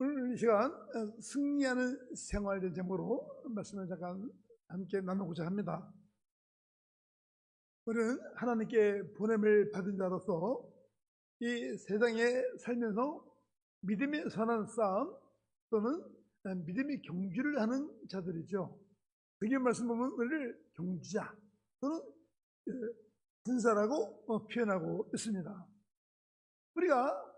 오늘 이 시간 승리하는 생활의 제목으로 말씀을 잠깐 함께 나누고자 합니다. 우리는 하나님께 보냄을 받은 자로서 이 세상에 살면서 믿음의 선한 싸움 또는 믿음의 경주를 하는 자들이죠. 성경 말씀 보면 우리를 경주자 또는 군사라고 표현하고 있습니다. 우리가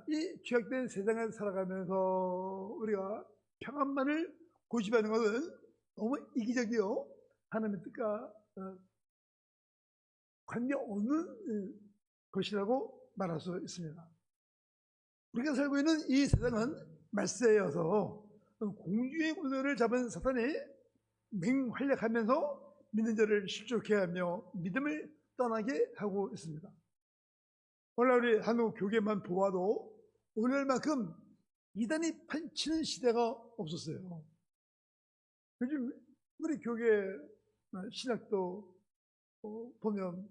이 죄악된 세상을 살아가면서 우리가 평안만을 고집하는 것은 너무 이기적이요 하나님의 뜻과 관계없는 것이라고 말할 수 있습니다. 우리가 살고 있는 이 세상은 말세여서 공중의 군대를 잡은 사탄이 맹활약하면서 믿는 자를 실족해 하며 믿음을 떠나게 하고 있습니다. 오늘 우리 한국 교계만 보아도 오늘만큼 이단이 판치는 시대가 없었어요. 요즘 우리 교계 신학도 보면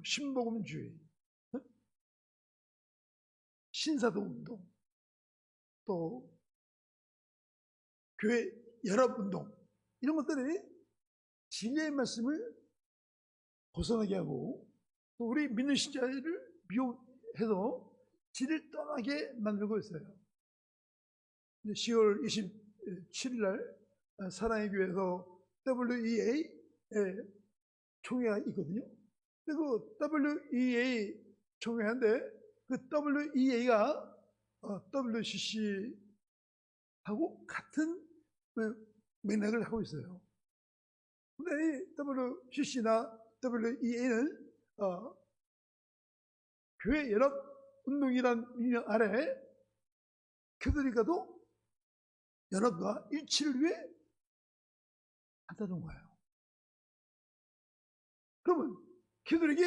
신복음주의, 신사도 운동, 또 교회 연합운동 이런 것들이 진리의 말씀을 벗어나게 하고 또 우리 믿는 신자를 미혹해서 길을 떠나게 만들고 있어요. 10월 27일 날 사랑의 교회에서 WEA 총회가 있거든요. 그 WEA 총회인데 그 WEA가 WCC하고 같은 맥락을 하고 있어요. 근데 이 WCC나 WEA는 교회 연합 운동이란 의미 아래 교도리가도 연합과 일치를 위해 한다는 거예요. 그러면 교도리기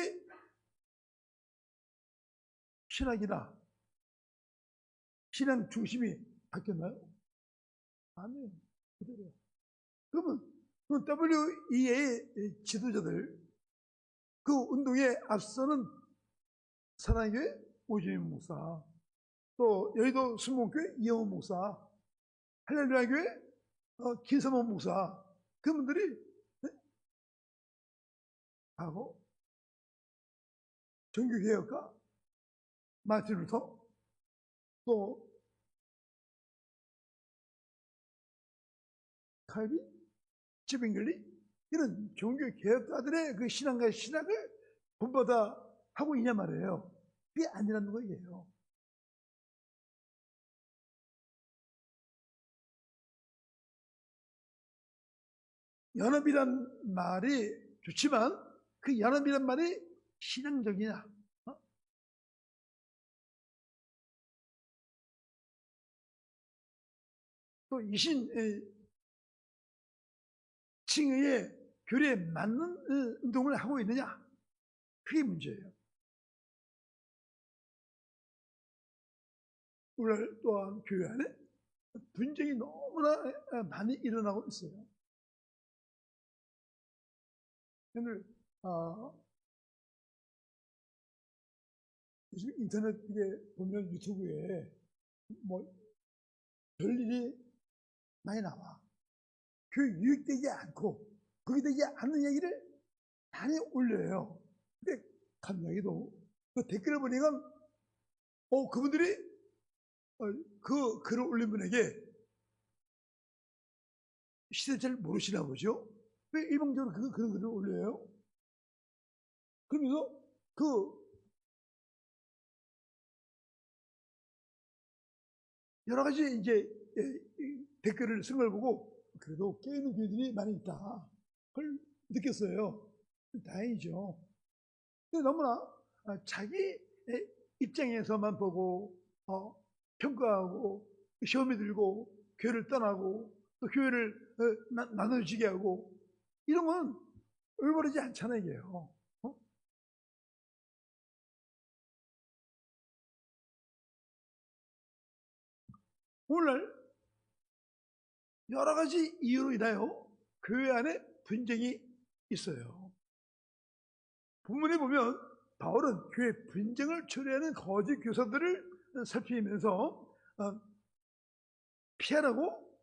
신학이나 신앙 중심이 바뀌었나요? 아니에요. 그대로요. 그러면 WEA 지도자들 그 운동에 앞서는 사랑교회 오주임 목사, 또 여의도 순복음교회 이영호 목사, 할렐루야 교회 김삼원 목사, 그분들이 하고 정규개혁가 마틴 루터, 또 칼빈, 지빙글리 이런 종교개혁가들의 그 신앙과 신학을 본받아 하고 있냐 말이에요. 그게 아니라는 거예요. 연합이란 말이 좋지만 그 연합이란 말이 신앙적이냐? 또 이신 칭의의 교리에 맞는 운동을 하고 있느냐? 그게 문제예요. 오늘 또한 교회 안에 분쟁이 너무나 많이 일어나고 있어요. 오늘 요즘 인터넷에 보면 유튜브에 뭐 별일이 많이 나와. 그 유익되지 않고 그게 되지 않는 얘기를 많이 올려요. 근데 갑자기도 그 댓글을 보니까 그분들이 그 글을 올린 분에게 시대 잘 모르시나 보죠. 왜 일방적으로 그런 글을 올려요? 그러면서 여러 가지 이제 댓글을 쓴 걸 보고 그래도 깨있는 교회들이 많이 있다. 그걸 느꼈어요. 다행이죠. 근데 너무나 자기 입장에서만 보고 평가하고 시험에 들고 교회를 떠나고 또 교회를 나눠지게 하고 이런 건 올바르지 않잖아요, 이게요. 오늘날 여러 가지 이유로 인하여 교회 안에 분쟁이 있어요. 본문에 보면 바울은 교회 분쟁을 초래하는 거짓 교사들을 살피면서 피하라고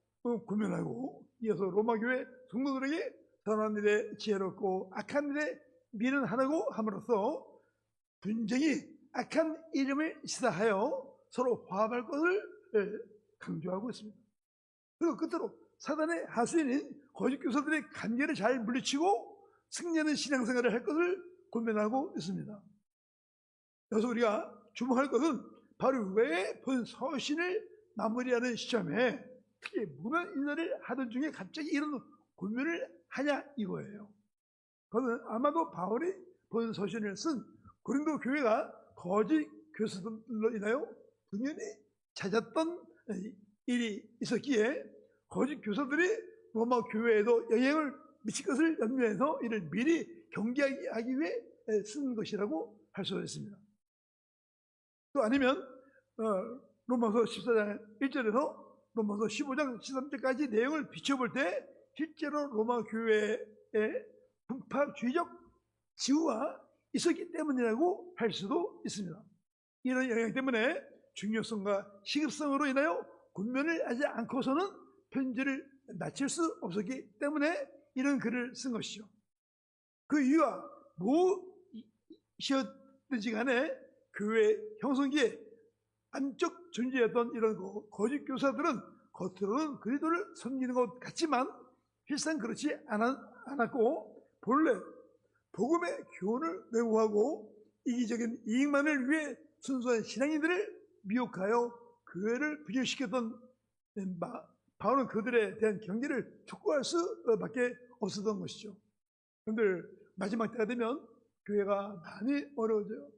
권면하고, 이어서 로마 교회 성도들에게 선한 일에 지혜롭고 악한 일에 미련하라고 함으로써 분쟁이 악한 이름을 시사하여 서로 화합할 것을 강조하고 있습니다. 그리고 끝으로 사단의 하수인인 거짓 교사들의 관계를 잘 물리치고 승리하는 신앙생활을 할 것을 권면하고 있습니다. 그래서 우리가 주목할 것은 바로 왜 본 서신을 마무리하는 시점에 특히 무난 인사를 하던 중에 갑자기 이런 권면을 하냐 이거예요. 그것은 아마도 바울이 본 서신을 쓴 고린도 교회가 거짓 교사들로 인하여 분연히 찾았던 일이 있었기에 거짓 교사들이 로마 교회에도 영향을 미칠 것을 염려해서 이를 미리 경계하기 위해 쓴 것이라고 할 수 있습니다. 또 아니면 로마서 14장 1절에서 로마서 15장 13절까지 내용을 비춰볼 때 실제로 로마 교회에 분파주의적 지우가 있었기 때문이라고 할 수도 있습니다. 이런 영향 때문에 중요성과 시급성으로 인하여 권면을 하지 않고서는 편지를 마칠 수 없었기 때문에 이런 글을 쓴 것이죠. 그 이유가 무엇이었든지 간에 교회 형성기에 안적 존재였던 이런 거짓 교사들은 겉으로는 그리스도를 섬기는 것 같지만 실상 그렇지 않았고 본래 복음의 교훈을 왜곡하고 이기적인 이익만을 위해 순수한 신앙인들을 미혹하여 교회를 분열시켰던 바울은 그들에 대한 경계를 촉구할 수밖에 없었던 것이죠. 그런데 마지막 때가 되면 교회가 많이 어려워져요.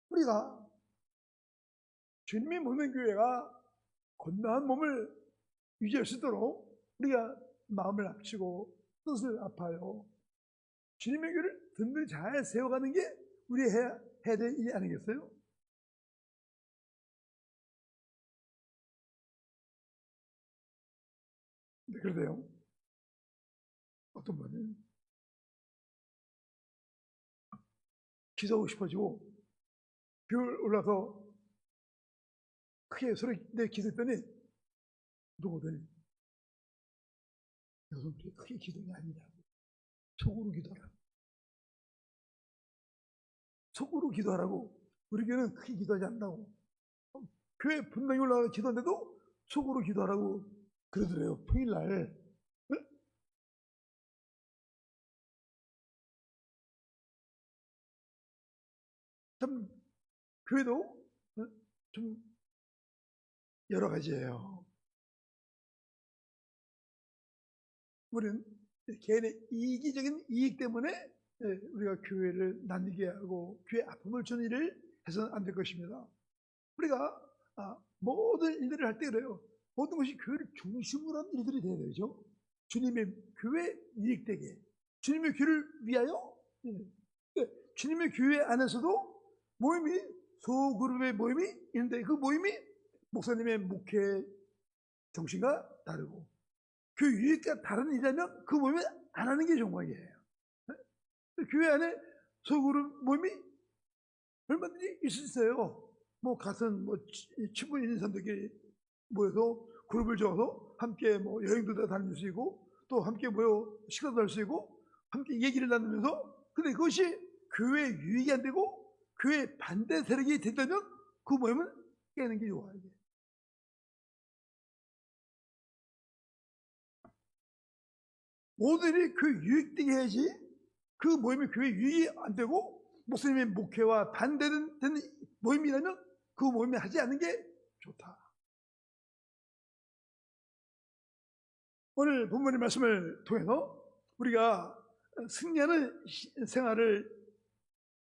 우리가 주님이 먹는 교회가 건강한 몸을 유지할 수 있도록 우리가 마음을 합치고 뜻을 합하여 주님의 교회를 든든히 잘 세워가는 게 우리 해야 될 일이 아니겠어요? 네, 그러세요. 어떤 분은 기도하고 싶어지고 별 올라서 크게 소리 내 기도했더니 누구더니 여성들이 크게 기도가 아니냐고 속으로 기도하라고. 속으로 기도하라고. 우리 교회는 크게 기도하지 않는다고. 교회 분명히 올라가서 기도하는데도 속으로 기도하라고 그러더래요. 평일날. 네? 참 교회도 좀 여러 가지예요. 우리는 개인의 이기적인 이익 때문에 우리가 교회를 나뉘게 하고 교회 아픔을 주는 일을 해서는 안 될 것입니다. 우리가 모든 일들을 할 때 그래요. 모든 것이 교회를 중심으로 한 일들이 돼야 되죠. 주님의 교회 이익되게, 주님의 교회를 위하여. 주님의 교회 안에서도 모임이 소그룹의 모임이 있는데 그 모임이 목사님의 목회 정신과 다르고 그 유익과 다른 일이라면 그 모임을 안 하는 게 정말이에요. 교회 안에 소그룹 모임이 얼마든지 있을 수 있어요. 같은 친분 있는 사람들끼리 모여서 그룹을 정해서 함께 여행도 다닐 수 있고 또 함께 모여 식사도 할 수 있고 함께 얘기를 나누면서 근데 그것이 교회에 유익이 안 되고 교회 반대 세력이 된다면 그 모임은 깨는 게 좋아요. 모두들이 그 유익되게 해야지 그 모임이 교회 유익이 안 되고 목사님의 목회와 반대되는 모임이라면 그 모임을 하지 않는 게 좋다. 오늘 본문의 말씀을 통해서 우리가 승리하는 생활을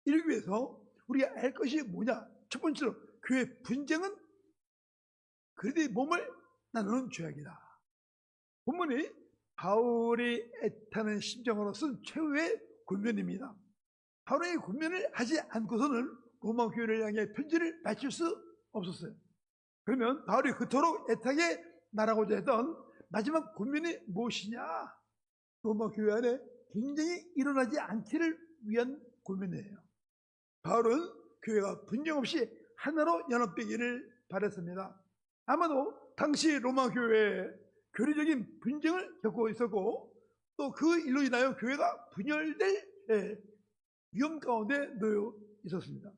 이루기 위해서 우리가 알 것이 뭐냐? 첫 번째로 교회 분쟁은 그리스도의 몸을 나누는 죄악이다. 본문이 바울이 애타는 심정으로 쓴 최후의 권면입니다. 바울의 권면을 하지 않고서는 로마 교회를 향해 편지를 마칠 수 없었어요. 그러면 바울이 그토록 애타게 말하고자 했던 마지막 권면이 무엇이냐? 로마 교회 안에 분쟁이 일어나지 않기를 위한 고민이에요. 바울은 교회가 분쟁 없이 하나로 연합되기를 바랬습니다. 아마도 당시 로마 교회에 교리적인 분쟁을 겪고 있었고 또 그 일로 인하여 교회가 분열될 위험 가운데 놓여 있었습니다.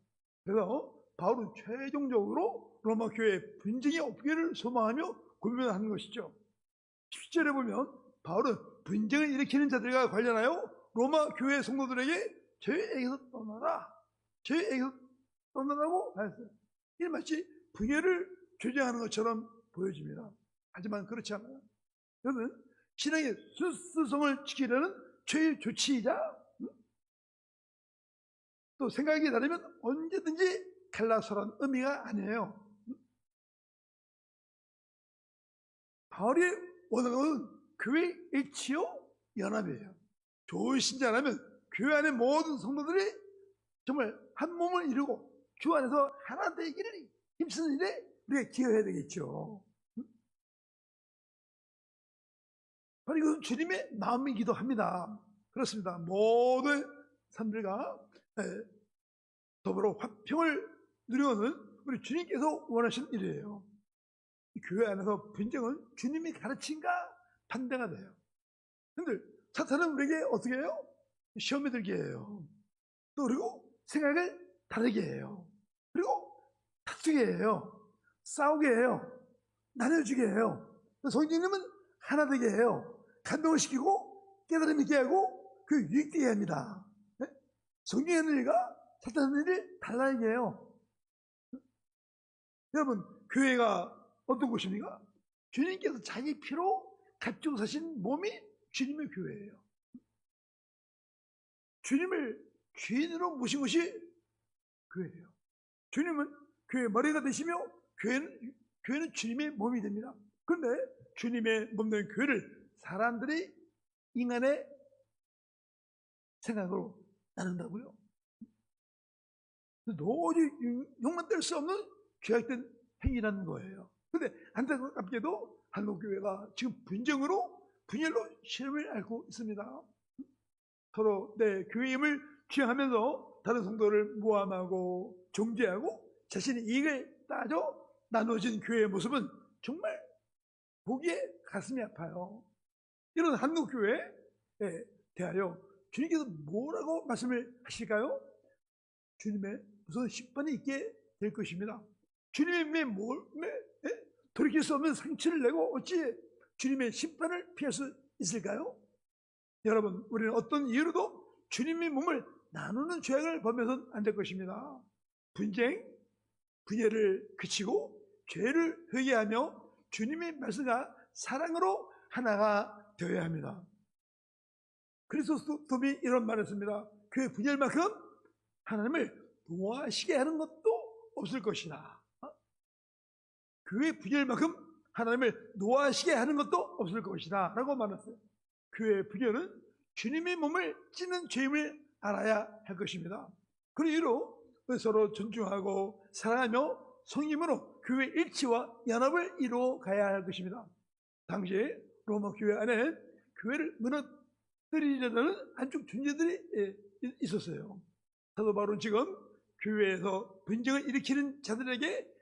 그래서 바울은 최종적으로 로마 교회에 분쟁이 없기를 소망하며 고민하는 것이죠. 10절에 보면 바울은 분쟁을 일으키는 자들과 관련하여 로마 교회 성도들에게 저희에게서 떠나라, 저희에게서 떠나라고 하였어요. 이 마치 분열을 조장하는 것처럼 보여집니다. 하지만 그렇지 않아요. 여러분, 신앙의 순수성을 지키려는 최의 조치이자 또 생각이 다르면 언제든지 갈라서란 의미가 아니에요. 바울이 원하는 것은 교회의 일치요 연합이에요. 좋은 신자라면 교회 안의 모든 성도들이 정말 한 몸을 이루고 주 안에서 하나 되기를 힘쓰는 일에 우리가 기여해야 되겠죠. 바로 이것은 주님의 마음이기도 합니다. 그렇습니다. 모든 사람들과 더불어 화평을 누리는 우리 주님께서 원하신 일이에요. 교회 안에서 분쟁은 주님이 가르친가 반대가 돼요. 근데 사탄은 우리에게 어떻게 해요? 시험에 들게 해요. 또 그리고 생각을 다르게 해요. 그리고 다투게 해요. 싸우게 해요. 나눠주게 해요. 성령님은 하나 되게 해요. 감동을 시키고 깨달음 있게 하고 그 유익되게 합니다. 네? 성령의 하는 일과 사탄의 일을 달라지게 해요. 여러분, 교회가 어떤 곳입니까? 주님께서 자기 피로 가지고 사신 몸이 주님의 교회예요. 주님을 주인으로 모신 것이 교회예요. 주님은 교회의 머리가 되시며 교회는 주님의 몸이 됩니다. 그런데 주님의 몸 된 교회를 사람들이 인간의 생각으로 나눈다고요. 도저히 용납될 수 없는 죄악된 행위라는 거예요. 그런데 안타깝게도 한국교회가 지금 분열로 시험을 앓고 있습니다. 서로 내 교회임을 주장하면서 다른 성도를 모함하고 정죄하고 자신의 이익을 따져 나눠진 교회의 모습은 정말 보기에 가슴이 아파요. 이런 한국교회에 대하여 주님께서 뭐라고 말씀을 하실까요? 주님의 무슨 심판이 있게 될 것입니다. 주님의 몸에 돌이킬 수 없는 상처를 내고 어찌 주님의 심판을 피할 수 있을까요? 여러분, 우리는 어떤 이유로도 주님의 몸을 나누는 죄악을 범해서는 안 될 것입니다. 분쟁, 분열을 그치고 죄를 회개하며 주님의 말씀과 사랑으로 하나가 되어야 합니다. 그리스도님이 이런 말을 했습니다. 교회 분열만큼 하나님을 노하시게 하는 것도 없을 것이다. 교회 분열만큼 하나님을 노하시게 하는 것도 없을 것이다 라고 말했어요. 교회 분열은 주님의 몸을 찢는 죄임을 알아야 할 것입니다. 그 이유로 서로 존중하고 사랑하며 성님으로 교회 일치와 연합을 이루어 가야 할 것입니다. 당시에 로마 교회 안에 교회를 무너뜨리려는 한쪽 존재들이 있었어요. 사도 바울은 지금 교회에서 분쟁을 일으키는 자들에게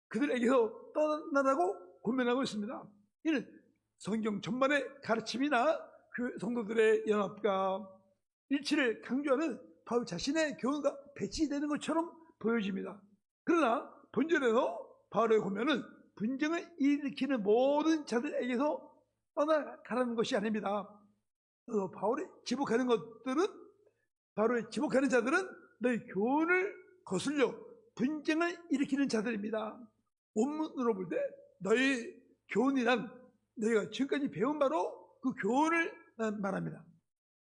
그들에게서 떠나라고 고민하고 있습니다. 이는 성경 전반의 가르침이나 그 성도들의 연합과 일치를 강조하는 바울 자신의 교훈과 배치되는 것처럼 보여집니다. 그러나 본절에서 바울의 고면은 분쟁을 일으키는 모든 자들에게서 떠나가라는 것이 아닙니다. 바울이 지목하는 것들은 바울이 지목하는 자들은 너희 교훈을 거슬려 분쟁을 일으키는 자들입니다. 원문으로 볼 때 너희 교훈이란 너희가 지금까지 배운 바로 그 교훈을 말합니다.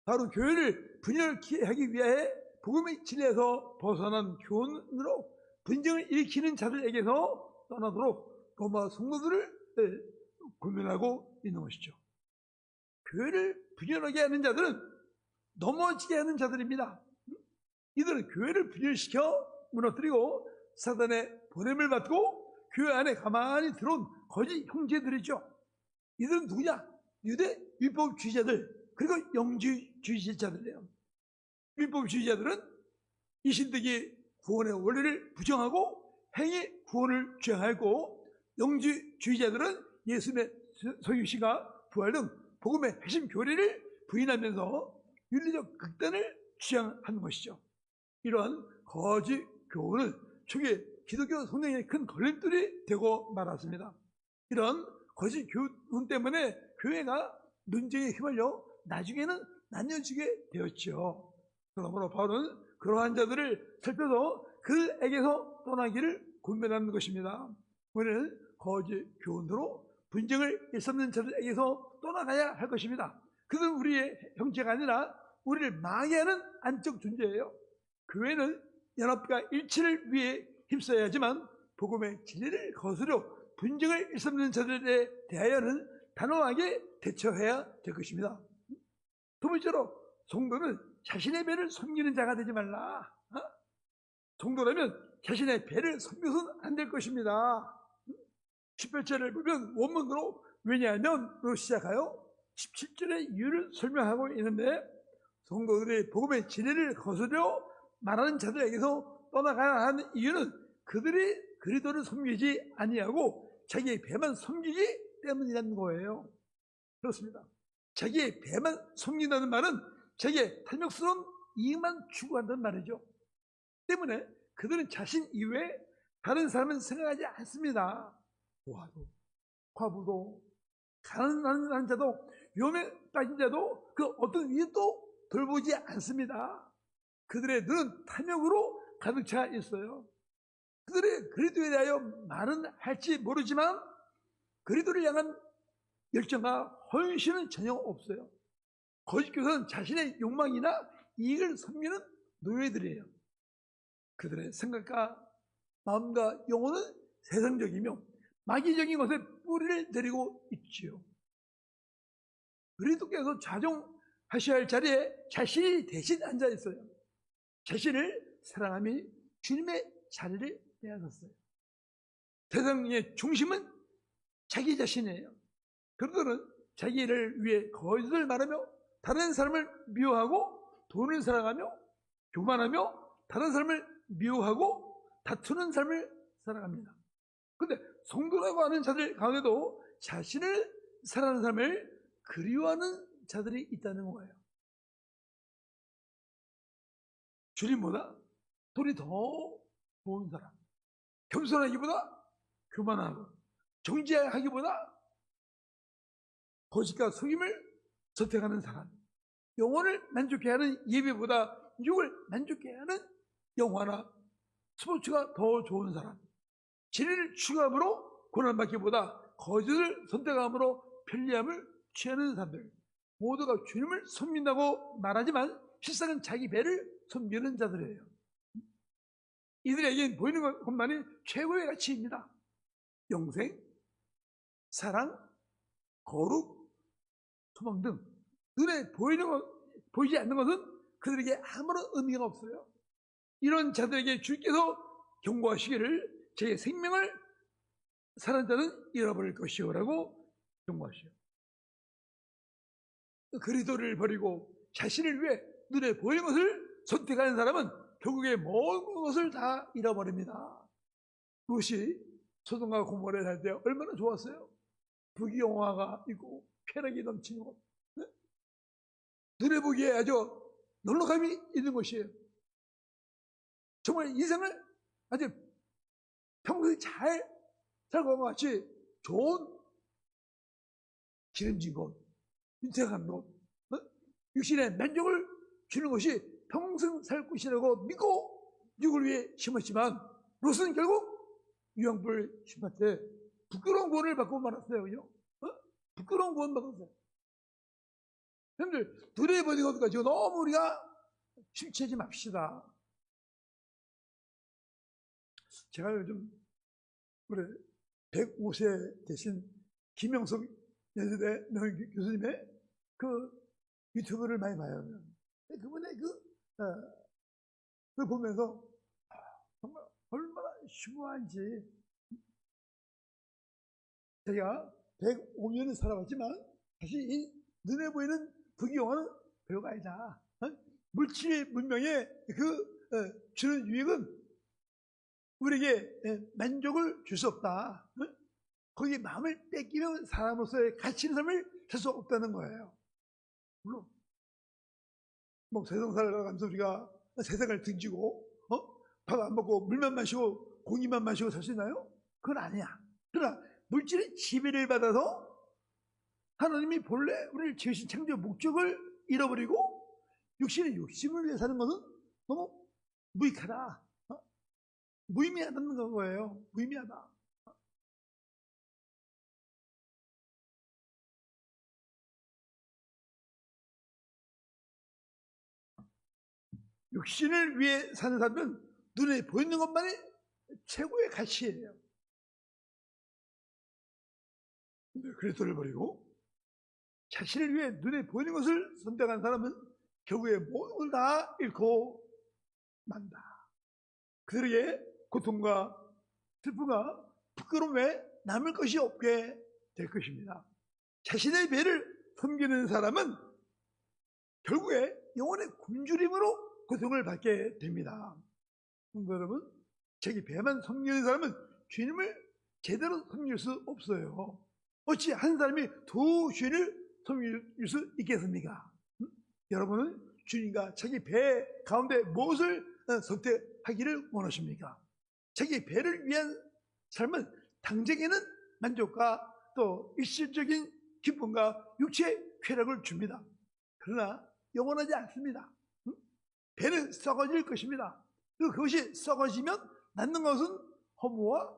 바로 교회를 분열케 하기 위해 복음의 진리에서 벗어난 교훈으로 분쟁을 일으키는 자들에게서 떠나도록 로마 성도들을 고민하고 있는 것이죠. 교회를 분열하게 하는 자들은 넘어지게 하는 자들입니다. 이들은 교회를 분열시켜 무너뜨리고 사단의 보냄을 받고 교회 안에 가만히 들어온 거짓 형제들이죠. 이들은 누구냐? 유대 율법주의자들 그리고 영주주의자들이에요. 율법주의자들은 이 신득이 구원의 원리를 부정하고 행위 구원을 주장하고, 영주주의자들은 예수님의 소유시가 부활 등 복음의 핵심 교리를 부인하면서 윤리적 극단을 주장하는 것이죠. 이러한 거짓 교훈은 초기 기독교 성령의 큰 걸림돌이 되고 말았습니다. 이런 거짓 교훈 때문에 교회가 논쟁에 휘말려 나중에는 나뉘어지게 되었죠. 그러므로 바울은 그러한 자들을 살펴서 그에게서 떠나기를 권면하는 것입니다. 우리는 거짓 교훈으로 분쟁을 일삼는 자들에게서 떠나가야 할 것입니다. 그들은 우리의 형제가 아니라 우리를 망해하는 안적 존재예요. 교회는 연합과 일치를 위해 힘써야 하지만 복음의 진리를 거스려 분쟁을 일삼는 자들에 대하여는 단호하게 대처해야 될 것입니다. 두 번째로, 성도는 자신의 배를 섬기는 자가 되지 말라. 성도라면 자신의 배를 섬겨서는 안 될 것입니다. 18절을 보면 원문으로 왜냐하면으로 시작하여 17절의 이유를 설명하고 있는데, 성도들이 복음의 진리를 거스려 말하는 자들에게서 떠나가야 하는 이유는 그들이 그리스도를 섬기지 아니하고 자기의 배만 섬기기 때문이라는 거예요. 그렇습니다. 자기의 배만 섬긴다는 말은 자기의 탐욕스러운 이익만 추구한다는 말이죠. 때문에 그들은 자신 이외에 다른 사람은 생각하지 않습니다. 고아도, 과부도, 가난한 자도, 위험에 빠진 자도 그 어떤 이유도 돌보지 않습니다. 그들의 눈은 탐욕으로 가득 차 있어요. 그들의 그리스도에 대하여 말은 할지 모르지만 그리스도를 향한 열정과 헌신은 전혀 없어요. 거짓 교사는 자신의 욕망이나 이익을 섬기는 노예들이에요. 그들의 생각과 마음과 영혼은 세상적이며 마귀적인 것에 뿌리를 내리고 있지요. 그리스도께서 좌정하셔야 할 자리에 자신이 대신 앉아 있어요. 자신을 사랑함이 주님의 자리를 빼앗았어요. 세상의 중심은 자기 자신이에요. 그들은 자기를 위해 거짓을 말하며 다른 사람을 미워하고 돈을 사랑하며 교만하며 다른 사람을 미워하고 다투는 삶을 살아갑니다. 그런데 성도라고 하는 자들 가운데도 자신을 사랑하는 삶을 그리워하는 자들이 있다는 거예요. 주님보다 돈이 더 좋은 사람, 겸손하기보다 교만하고 정죄하기보다 거짓과 속임을 선택하는 사람, 영혼을 만족해 하는 예배보다 육을 만족해 하는 영화나 스포츠가 더 좋은 사람, 진리를 추구함으로 고난받기보다 거짓을 선택함으로 편리함을 취하는 사람들, 모두가 주님을 섬긴다고 말하지만 실상은 자기 배를 섬기는 자들이에요. 이들에겐 보이는 것만이 최고의 가치입니다. 영생, 사랑, 거룩, 소망 등 눈에 보이지 않는 것은 그들에게 아무런 의미가 없어요. 이런 자들에게 주께서 경고하시기를 제 생명을 사는 자는 잃어버릴 것이오라고 경고하시오. 그리스도를 버리고 자신을 위해 눈에 보이는 것을 선택하는 사람은 결국에 모든 것을 다 잃어버립니다. 그것이 소돔과 고모라를 할 때 얼마나 좋았어요. 부귀영화가 있고 쾌락이 넘치는 것, 네? 눈에 보기에 아주 넉넉함이 있는 것이에요. 정말 인생을 아주 평소에 잘 살고 같이 좋은 기름진 것, 윤택한 것, 육신의 만족을 주는 것이 평생 살 것이라고 믿고 육을 위해 심었지만 롯은 결국 유황불 심었을 때 부끄러운 구원을 받고 말았어요. 그죠? 부끄러운 구원 받았어요. 여러분들, 눈에 보이는 것 가지고 너무 우리가 심취하지 맙시다. 제가 요즘 우리 105세 되신 김영석 연세대 교수님의 그 유튜브를 많이 봐요. 그분의 그걸 보면서 정말 얼마나 슈무한지. 제가 105년을 살아왔지만 사실 이 눈에 보이는 부귀영화는 별거 아니다. 물질 문명의 주는 유익은 우리에게 만족을 줄 수 없다. 거기에 마음을 뺏기면 사람으로서의 가치 있는 삶을 살 수 없다는 거예요. 물론 뭐 세상을 살아가면서 우리가 세상을 등지고 밥 안 먹고 물만 마시고 공기만 마시고 살 수 있나요? 그건 아니야. 그러나 물질의 지배를 받아서 하나님이 본래 우리를 지으신 창조 목적을 잃어버리고 육신의 욕심을 위해 사는 것은 너무 무익하다. 무의미하다는 거예요. 무의미하다. 육신을 위해 사는 사람은 눈에 보이는 것만이 최고의 가치예요. 그리스도를 버리고 자신을 위해 눈에 보이는 것을 선택한 사람은 결국에 모든 걸 다 잃고 만다. 그들에게 고통과 슬픔과 부끄러움에 남을 것이 없게 될 것입니다. 자신의 배를 섬기는 사람은 결국에 영혼의 굶주림으로 고통을 받게 됩니다. 여러분, 자기 배만 섬기는 사람은 주님을 제대로 섬길 수 없어요. 어찌 한 사람이 두 주인을 섬길 수 있겠습니까? 여러분은 주님과 자기 배 가운데 무엇을 선택하기를 원하십니까? 자기 배를 위한 삶은 당장에는 만족과 또 일시적인 기쁨과 육체의 쾌락을 줍니다. 그러나 영원하지 않습니다. 배는 썩어질 것입니다. 그리고 그것이 썩어지면 낳는 것은 허무와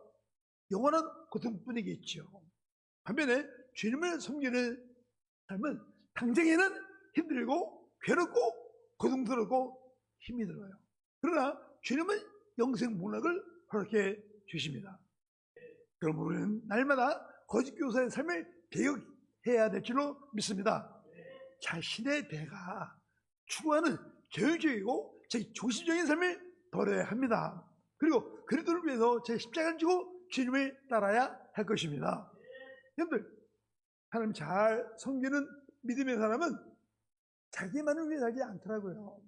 영원한 고통뿐이겠죠. 반면에 주님을 섬기는 삶은 당장에는 힘들고 괴롭고 고통스럽고 힘이 들어요. 그러나 주님은 영생 문학을 허락해 주십니다. 그럼 우리는 날마다 거짓 교사의 삶을 개혁해야 될 줄로 믿습니다. 자신의 배가 추구하는 저율적이고 조시적인 삶을 버려야 합니다. 그리고 그리스도를 위해서 제 십자가를 지고 주님을 따라야 할 것입니다. 여러분들, 하나님 잘 섬기는 믿음의 사람은 자기만을 위해 살지 않더라고요.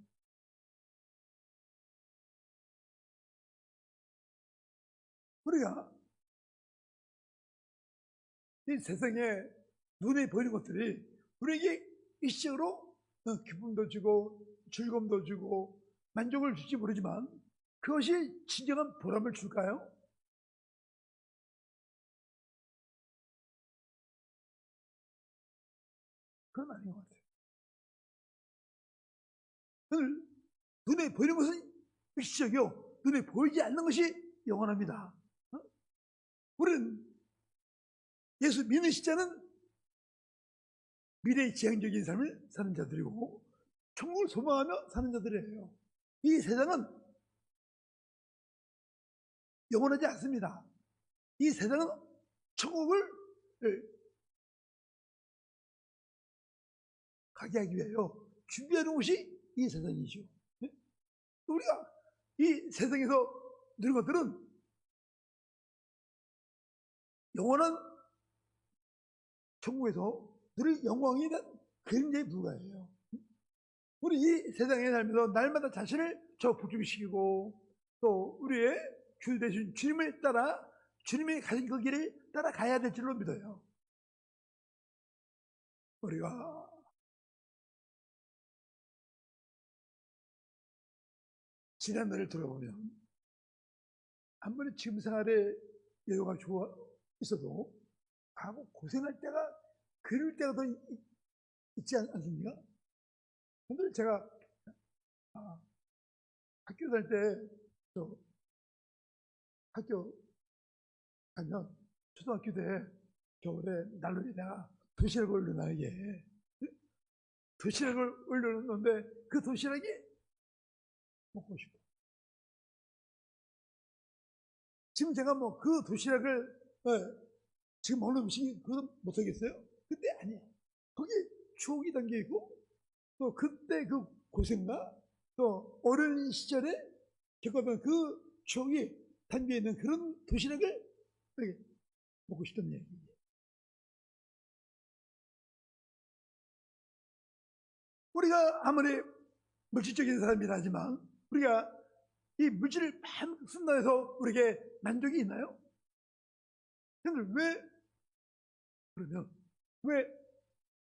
우리가 이 세상에 눈에 보이는 것들이 우리에게 일시적으로 기쁨도 주고 즐거움도 주고 만족을 줄지 모르지만 그것이 진정한 보람을 줄까요? 그건 아닌 것 같아요. 눈에 보이는 것은 일시적이요, 눈에 보이지 않는 것이 영원합니다. 우리는 예수 믿는 시자는 미래의 지향적인 삶을 사는 자들이고 천국을 소망하며 사는 자들이에요. 이 세상은 영원하지 않습니다. 이 세상은 천국을 가게 하기 위하여 준비하는 곳이 이 세상이죠. 우리가 이 세상에서 누린 것들은 영원한 천국에서 누릴 영광이 난 그림자에 불과해요. 우리 이 세상에 살면서 날마다 자신을 부추기시키고 또 우리의 주 대신 주님을 따라 주님이 가신 그 길을 따라가야 될 줄로 믿어요. 우리가 지난날을 돌아보면 아무리 지금 생활에 여유가 좋아 있어도 하고 고생할 때가 그럴 때가 더 있지 않습니까? 근데 제가 학교 다닐 때 학교 가면 초등학교 때 겨울에 난로에 내가 도시락을 올려놔. 이게 도시락을 올려놓는데 그 도시락이 먹고 싶어. 지금 제가 뭐 그 도시락을 지금 먹는 음식이 그거 못하겠어요? 그때 아니야. 거기 추억이 담겨 있고 또 그때 그 고생과 또 어린 시절에 겪었던 그 추억이 담겨 있는 그런 도시락을 먹고 싶다는 얘기예요. 우리가 아무리 물질적인 사람이라 하지만 우리가 이 물질을 막 쓴다 해서 우리에게 만족이 있나요? 근데 왜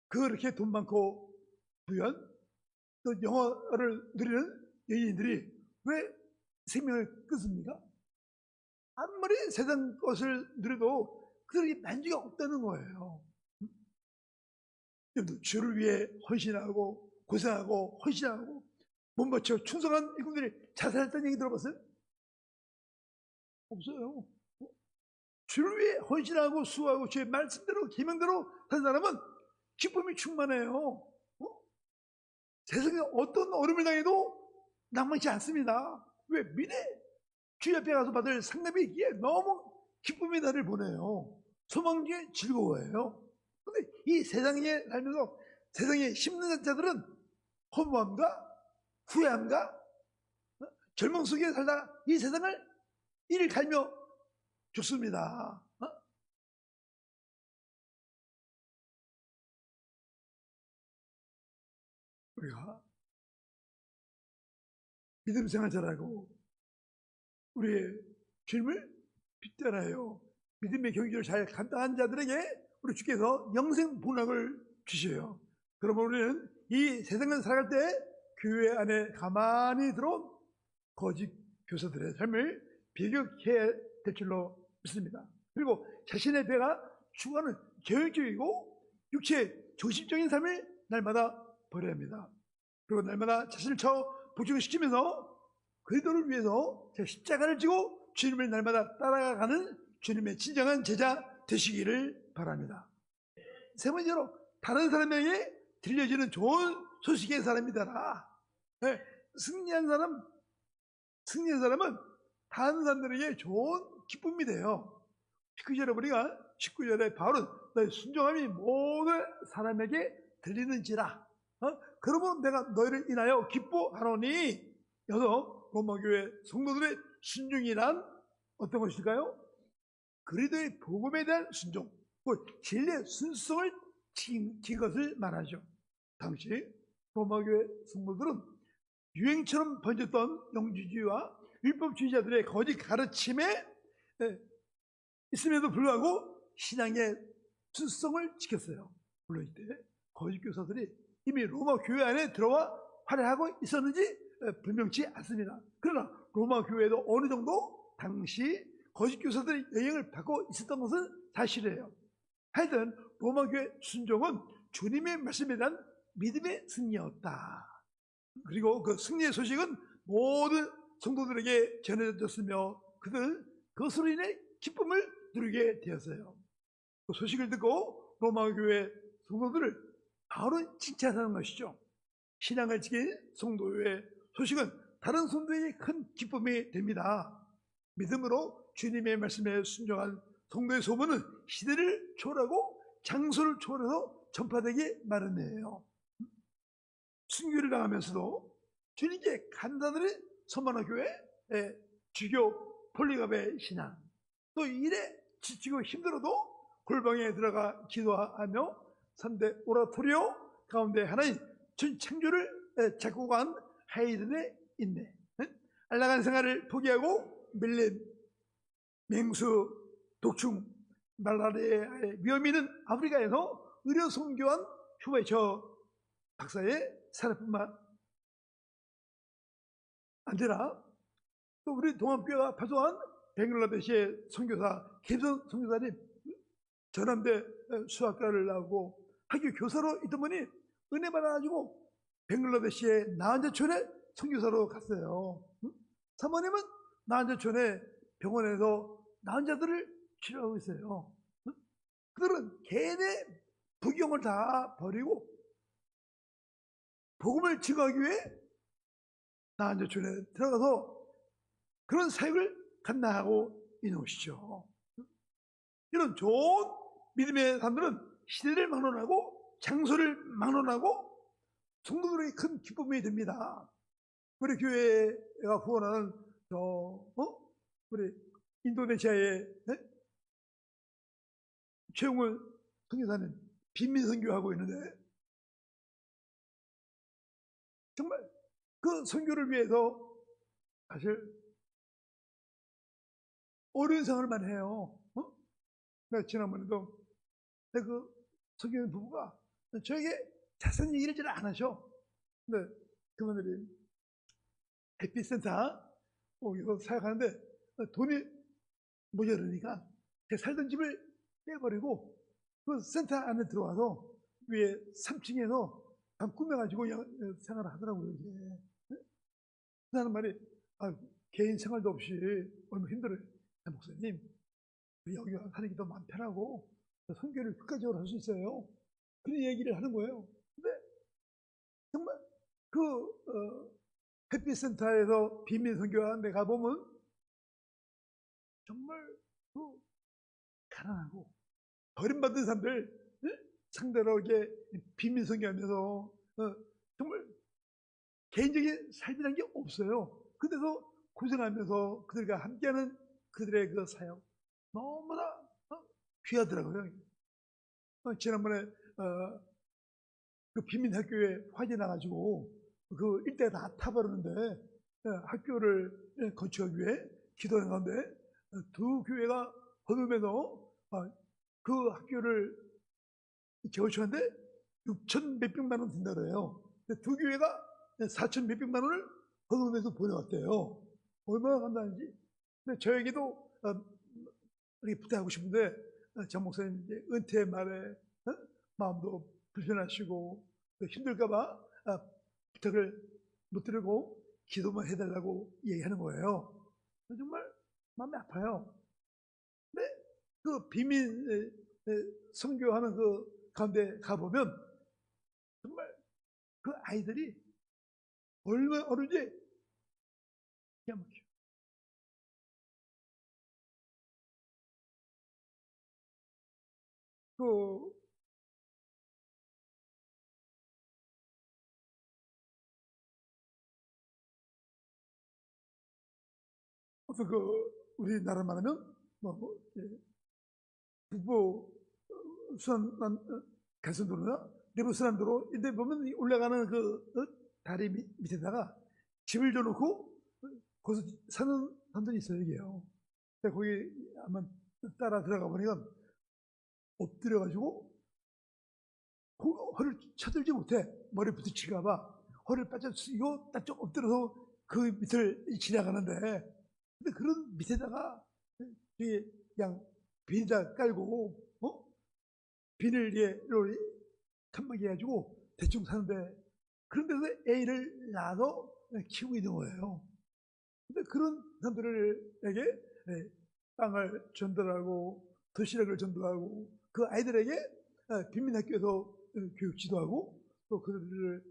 그렇게 돈 많고 부유한 또 영화를 누리는 연예인들이 왜 생명을 끊습니까? 아무리 세상 것을 누려도 그들에게 만족이 없다는 거예요. 여러분, 주를 위해 헌신하고 고생하고 헌신하고 못 맞춰 충성한 일꾼들이 자살했다는 얘기 들어봤어요? 없어요. 주를 위해 헌신하고 수고하고 주의 말씀대로 계명대로 한 사람은 기쁨이 충만해요. 세상에 어떤 어려움을 당해도 낭만치 않습니다. 왜? 미래 주 옆에 가서 받을 상담이 있기에 너무 기쁨의 날을 보내요. 소망 중에 즐거워해요. 근데 이 세상에 살면서 세상에 힘든 자들은 허무함과 후회함과 절망 속에 살다가 이 세상을 이를 갈며 죽습니다. 우리가 믿음 생활 잘하고 우리의 주님을 빗대라요. 믿음의 경기를 잘 감당한 자들에게 우리 주께서 영생 복락을 주셔요. 그러면 우리는 이 세상을 살아갈 때 교회 안에 가만히 들어온 거짓 교사들의 삶을 비교해야 될 줄로 믿습니다. 그리고 자신의 배가 추구하는 계획적이고 육체 조심적인 삶을 날마다 버려야 합니다. 그리고 날마다 자신을 보충시키면서 그리스도를 위해서 십자가를 지고 주님을 날마다 따라가는 주님의 진정한 제자 되시기를 바랍니다. 세 번째로 다른 사람에게 들려지는 좋은 소식의 사람이 되라. 네, 승리한 사람은 다른 사람들에게 좋은 기쁨이 돼요. 19절에 보니까 19절에 바울은 너의 순종함이 모든 사람에게 들리는지라. 그러면 내가 너희를 인하여 기뻐하노니. 여기서 로마교회 성도들의 순종이란 어떤 것일까요? 그리스도의 복음에 대한 순종, 진리의 순수성을 지킨 것을 말하죠. 당시 로마교회 성도들은 유행처럼 번졌던 영주주의와 율법주의자들의 거짓 가르침에 있음에도 불구하고 신앙의 순수성을 지켰어요. 물론 이때 거짓 교사들이 이미 로마 교회 안에 들어와 활약하고 있었는지 분명치 않습니다. 그러나 로마 교회도 어느 정도 당시 거짓 교사들의 영향을 받고 있었던 것은 사실이에요. 하여튼 로마 교회 순종은 주님의 말씀에 대한 믿음의 승리였다. 그리고 그 승리의 소식은 모든 성도들에게 전해졌으며 그들은 그것으로 인해 기쁨을 누리게 되었어요. 그 소식을 듣고 로마 교회 성도들을 바로 칭찬하는 것이죠. 신앙을 지킨 성도의 소식은 다른 성도에게 큰 기쁨이 됩니다. 믿음으로 주님의 말씀에 순종한 성도의 소문은 시대를 초월하고 장소를 초월해서 전파되기 마련이에요. 순교를 당하면서도 주님께 간단히 서만화 교회 주교 폴리갑의 신앙, 또 일에 지치고 힘들어도 골방에 들어가 기도하며 3대 오라토리오 가운데 하나인 전 창조를 작곡한 하이든의 인내, 안락한 생활을 포기하고 밀림, 맹수, 독충, 말라리아의 위험이 있는 아프리카에서 의료 선교한 휴바이처 박사의 사례뿐만 아니라 또 우리 동합교회가 파송한 벵글라데시의 선교사 김선 선교사님, 전남대 수학과를 나오고 학교 교사로 있던 분이 은혜 받아가지고 벵글라데시의 나한자촌에 선교사로 갔어요. 사모님은 나한자촌에 병원에서 나한자들을 치료하고 있어요. 그들은 개인의 부경을 다 버리고 복음을 증거하기 위해 나한자촌에 들어가서 그런 사역을 감당하고 있는 것이죠. 이런 좋은 믿음의 사람들은 시대를 막론하고 장소를 막론하고 성도들에게 큰 기쁨이 됩니다. 우리 교회가 후원하는 우리 인도네시아의 최용훈 선교사님 빈민 선교하고 있는데 정말 그 선교를 위해서 사실 어려운 생활을 많이 해요. 내가 지난번에도 그 선교인 부부가 저에게 자세한 얘기를 잘 안 하셔. 근데 그분들이 에피센터 거기서 사역하는데 돈이 모자르니까 제 살던 집을 빼버리고 그 센터 안에 들어와서 위에 3층에서 방 꾸며가지고 생활을 하더라고요. 이게. 하는 말이 개인 생활도 없이 얼마나 힘들어요. 목사님 여기 사는 게 더 마음 편하고 선교를 국가적으로 할 수 있어요. 그런 얘기를 하는 거예요. 근데 정말 햇빛센터에서 비밀 선교하는 데 가보면 정말 가난하고 버림받은 사람들 상대로 이렇게 비밀 선교하면서 정말 개인적인 삶이라는 게 없어요. 근데도 고생하면서 그들과 함께하는 그들의 그 사역 너무나 귀하더라고요. 지난번에 그 비민학교에 화재 나가지고 그 일대 다 타버렸는데 학교를 건축하기 위해 기도하는 가운데 두 교회가 허름해서 그 학교를 재건축하는데 6천 몇백만 원 든다 그래요. 두 교회가 4천 몇백만 원을 허름해서 보내왔대요. 얼마나 감사한지. 근데 저에게도 이렇게 부탁하고 싶은데 장 목사님 이제 은퇴 말에 마음도 불편하시고 힘들까봐 부탁을 못 드리고 기도만 해달라고 얘기하는 거예요. 정말 마음이 아파요. 근데 그 비밀 선교하는 그 가운데 가보면 정말 그 아이들이 얼마나 어른지 기가 막혀요. 그 어떤 우리나라 말하면 북부 수안 개선도로나 내부 수안도로 이때 보면 올라가는 다리 밑에다가 집을 줘놓고 거기서 사는 사람들이 있어요. 여기요. 거기 한번 따라 들어가 보니까 엎드려가지고 허리를 쳐들지 못해. 머리 부딪힐까봐 허리를 빠져쓰고 딱 엎드려서 그 밑을 지나가는데 근데 그런 밑에다가 그냥 비닐다 깔고 비닐로 칸막이 해가지고 대충 사는데 그런 데서 애를 낳아서 키우고 있는 거예요. 근데 그런 사람들에게 땅을 전달하고 도시락을 전달하고 그 아이들에게 빈민학교에서 교육 지도하고 또 그들을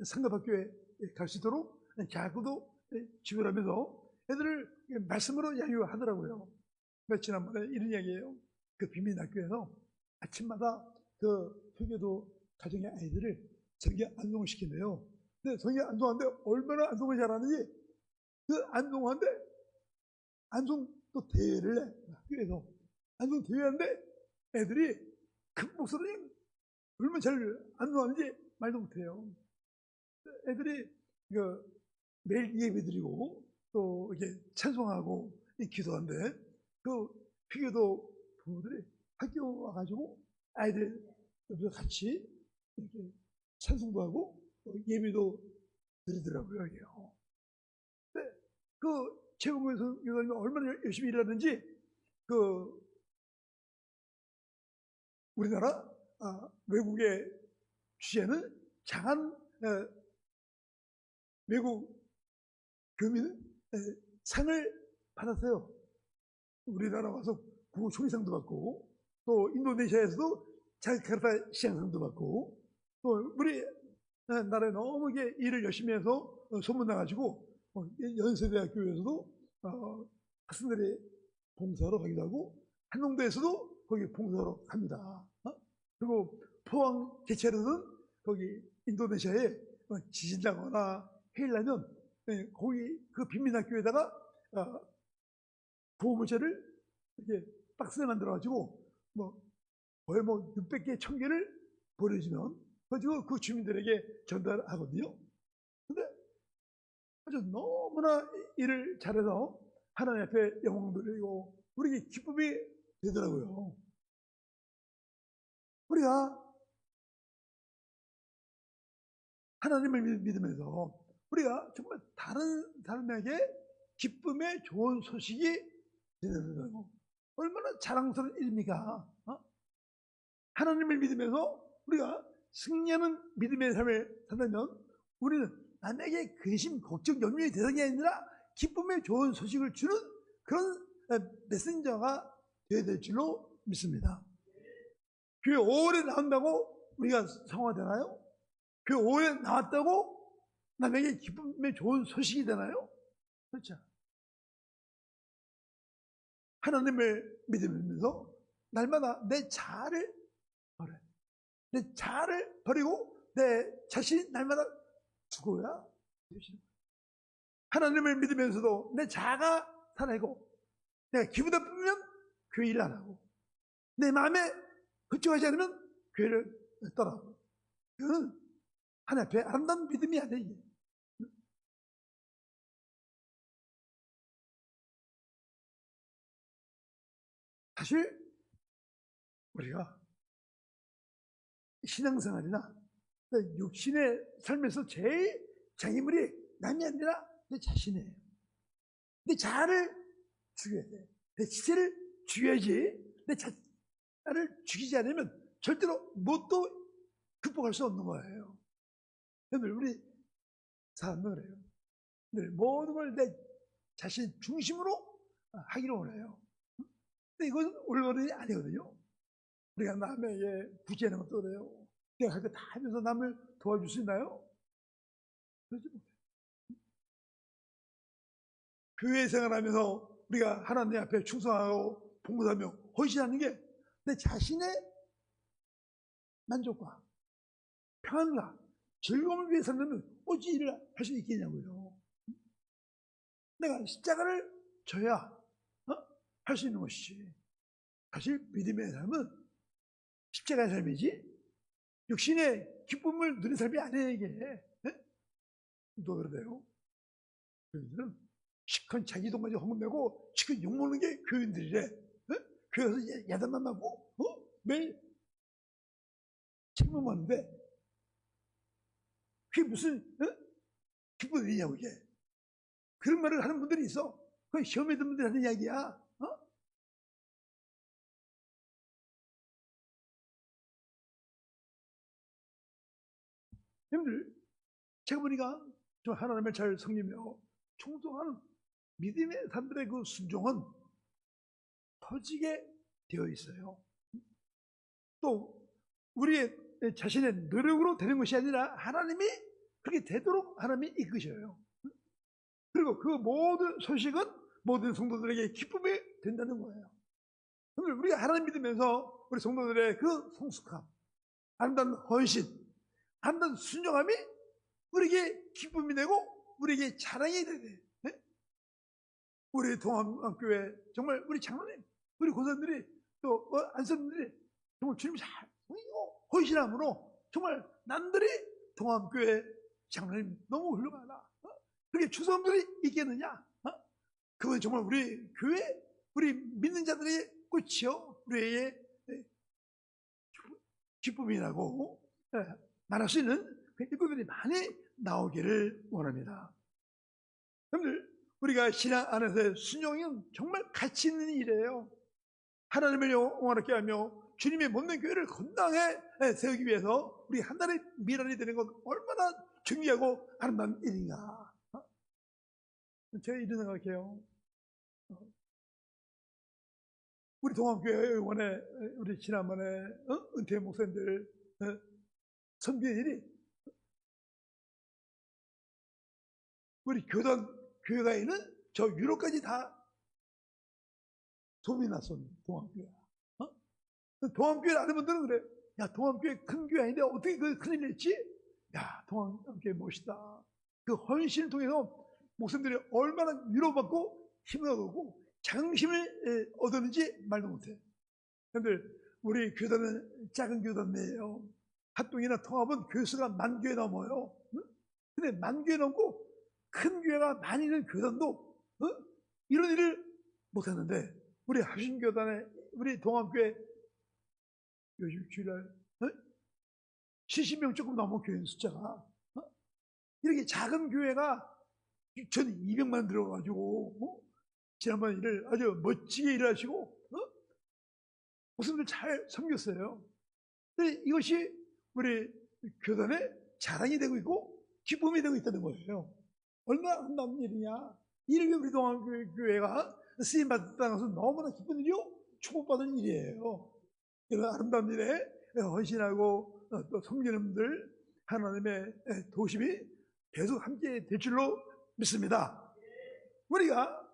상급학교에 갈 수 있도록 자구도 지원하면서 애들을 말씀으로 양육하더라고요. 지난번에 이런 이야기예요. 그 빈민학교에서 아침마다 그 설교도 가정의 아이들을 성경 안동을 시킨대요. 근데 성경 안동하는데 얼마나 안동을 잘하는지 그 안동하는데 안동 또 대회를 해. 학교에서 안동 대회하는데 애들이 큰 목소리를 얼마나 잘 안동하는지 말도 못해요. 애들이 매일 예배 드리고 또 이렇게 찬송하고 기도하는데 그 피교도 부모들이 학교 와가지고 아이들 옆에서 같이 이렇게 찬송도 하고 예배도 드리더라고요. 근데 최고봉 교사님이 얼마나 열심히 일하는지 우리나라 외국의 주제는 장한 외국 교민 상을 받았어요. 우리나라 와서 국어 총리상도 받고 또 인도네시아에서도 자카르타 시장상도 받고 또 우리 나라에 너무 일을 열심히 해서 소문나가지고 연세대학교에서도 학생들이 봉사하러 가기도 하고 한농대에서도 거기 봉사하러 갑니다. 그리고 포항 개체로는 거기 인도네시아에 지진 나거나 해일 나면 거기 그 빈민학교에다가 보호물체를 이렇게 박스에 만들어가지고 거의 600개, 1000개를 보내주면 가지고 그 주민들에게 전달하거든요. 아주 너무나 일을 잘해서 하나님 앞에 영광 돌리고 우리에게 기쁨이 되더라고요. 우리가 하나님을 믿으면서 우리가 정말 다른 사람에게 기쁨의 좋은 소식이 되는다고 얼마나 자랑스러운 일입니까? 하나님을 믿으면서 우리가 승리하는 믿음의 삶을 산다면 우리는 남에게 근심, 걱정, 염려의 대상이 아니라 기쁨의 좋은 소식을 주는 그런 메신저가 되어야 될 줄로 믿습니다. 교회 5월에 나온다고 우리가 성화되나요? 교회 5월에 나왔다고 남에게 기쁨의 좋은 소식이 되나요? 그렇죠. 하나님을 믿으면서 날마다 내 자아를 버려. 내 자아를 버리고 내 자신이 날마다 죽어야 하나님을 믿으면서도 내 자아가 살아있고 내가 기분 나쁘면 교회 일 안 하고 내 마음에 흡족하지 않으면 교회를 떠나고 그거는 하나님 앞에 아름다운 믿음이 아니에요. 사실 우리가 신앙생활이나 육신의 삶에서 제일 장애물이 남이 아니라 내 자신이에요. 내 자아를 죽여야 돼. 내 지체를 죽여야지. 내 자아를 죽이지 않으면 절대로 뭣도 극복할 수 없는 거예요. 여러분 우리 사람은 그래요. 늘 모든 걸 내 자신 중심으로 하기를 원해요. 근데 이건 올바른이 아니거든요. 우리가 남에게 구제하는 것도 그래요. 내가 할 거 다 하면서 남을 도와줄 수 있나요? 그렇지 못해요. 교회 생활하면서 우리가 하나님 앞에 충성하고 봉사하며 헌신하는 게 내 자신의 만족과 평안과 즐거움을 위해서는 어찌 일을 할 수 있겠냐고요. 내가 십자가를 져야 할 수 있는 것이지. 사실 믿음의 삶은 십자가의 삶이지 육신의 기쁨을 누린 삶이 아니에요. 이게 또 그러대요. 교인들은 시큰 자기 돈까지 헌금내고 시큰 욕먹는 게 교인들이래. 교회에서 야단만 맞고 매일 책임하는데 그게 무슨 기쁨이냐고 이게. 그런 말을 하는 분들이 있어. 그건 시험에 든 분들이 하는 이야기야. 여러분들 제가 보니까 저 하나님을 잘 섬기며 충성하는 믿음의 사람들의 그 순종은 터지게 되어 있어요. 또 우리의 자신의 노력으로 되는 것이 아니라 하나님이 그렇게 되도록 하나님이 이끄셔요. 그리고 그 모든 소식은 모든 성도들에게 기쁨이 된다는 거예요. 오늘 우리가 하나님 믿으면서 우리 성도들의 그 성숙함, 아름다운 헌신, 아름다운 순종함이 우리에게 기쁨이 되고 우리에게 자랑이 되네. 네? 우리 동암교회 정말 우리 장로님, 우리 고사님들이 또 안선들이 정말 주님 잘 헌신함으로 정말 남들이 동암교회 장로님 너무 훌륭하다. 그렇게 추성들이 있겠느냐? 그건 정말 우리 교회, 우리 믿는 자들의 꽃이요, 우리의 기쁨이라고 말할 수 있는 일꾼들이 많이 나오기를 원합니다. 여러분들, 우리가 신앙 안에서의 순종은 정말 가치 있는 일이에요. 하나님을 영원하게 하며 주님의 몸된 교회를 건강에 세우기 위해서 우리 한 달의 미랄이 되는 건 얼마나 중요하고 아름다운 일인가. 제가 이런 생각해요. 우리 동암교회 의원에 우리 지난번에 은퇴 목사님들 선비의 일이 우리 교회가 있는 저 유럽까지 다 소문이 났었는 동암교회. 동암교회 아는 분들은 그래. 야, 동암교회 큰 교회 아닌데 어떻게 그 큰일 냈지? 야, 동암교회 멋있다. 그 헌신을 통해서 목사님들이 얼마나 위로받고 힘을 얻고 자긍심을 얻었는지 말도 못해. 여러분들, 우리 교단은 작은 교단이에요. 합동이나 통합은 교수가 10,000개 넘어요. 근데 10,000개 넘고 큰 교회가 많이 있는 교단도 이런 일을 못했는데, 우리 합심교단에, 우리 동암교회 요즘 주일날 70명 조금 넘은 교인 숫자가 이렇게 작은 교회가 전 200만 들어가지고 지난번 일을 아주 멋지게 일하시고 목사님들 잘 섬겼어요. 근데 이것이 우리 교단의 자랑이 되고 있고 기쁨이 되고 있다는 거예요. 얼마나 아름다운 일이냐. 이를 우리 동암교회가 쓰임받았다는 것은 너무나 기쁜 일이요, 축복받은 일이에요. 이런 아름다운 일에 헌신하고 또 섬기는 분들 하나님의 도심이 계속 함께 될 줄로 믿습니다. 우리가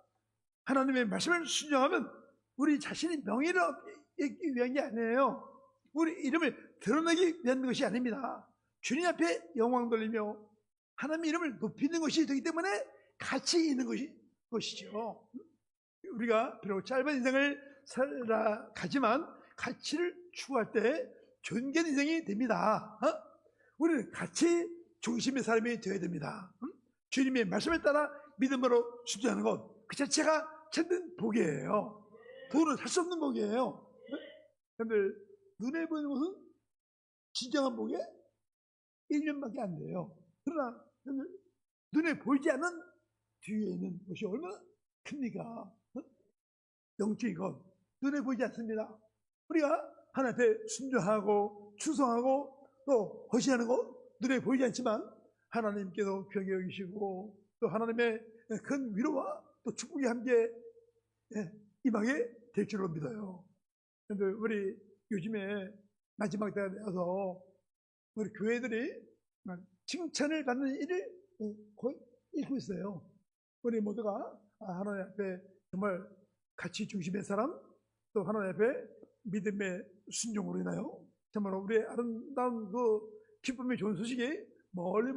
하나님의 말씀을 순종하면 우리 자신의 명예를 얻기 위한 게 아니에요. 우리 이름을 드러내기 위한 것이 아닙니다. 주님 앞에 영광 돌리며 하나님의 이름을 높이는 것이 되기 때문에 가치 있는 것이죠. 우리가 비록 짧은 인생을 살아가지만 가치를 추구할 때 존귀한 인생이 됩니다. 우리는 가치 중심의 삶이 되어야 됩니다. 주님의 말씀에 따라 믿음으로 순종하는 것, 그 자체가 참된 복이에요. 돈은 살 수 없는 복이에요. 그런데 눈에 보이는 것은 진정한 복에 1년밖에 안 돼요. 그러나 눈에 보이지 않는 뒤에 있는 것이 얼마나 큽니까? 영적인 것, 눈에 보이지 않습니다. 우리가 하나님 앞에 순종하고 충성하고 또 헌신하는 것, 눈에 보이지 않지만 하나님께서 귀하게 여기시고 또 하나님의 큰 위로와 또 축복이 함께 임하게 될 줄로 믿어요. 그런데 우리 요즘에 마지막 때가 되어서 우리 교회들이 칭찬을 받는 일을 거의 잃고 있어요. 우리 모두가 하나님 앞에 정말 가치 중심의 사람, 또 하나님 앞에 믿음의 순종으로 인하여 정말 우리의 아름다운 그 기쁨의 좋은 소식이 멀리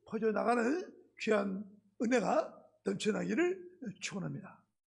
퍼져나가는 귀한 은혜가 넘쳐나기를 축원합니다.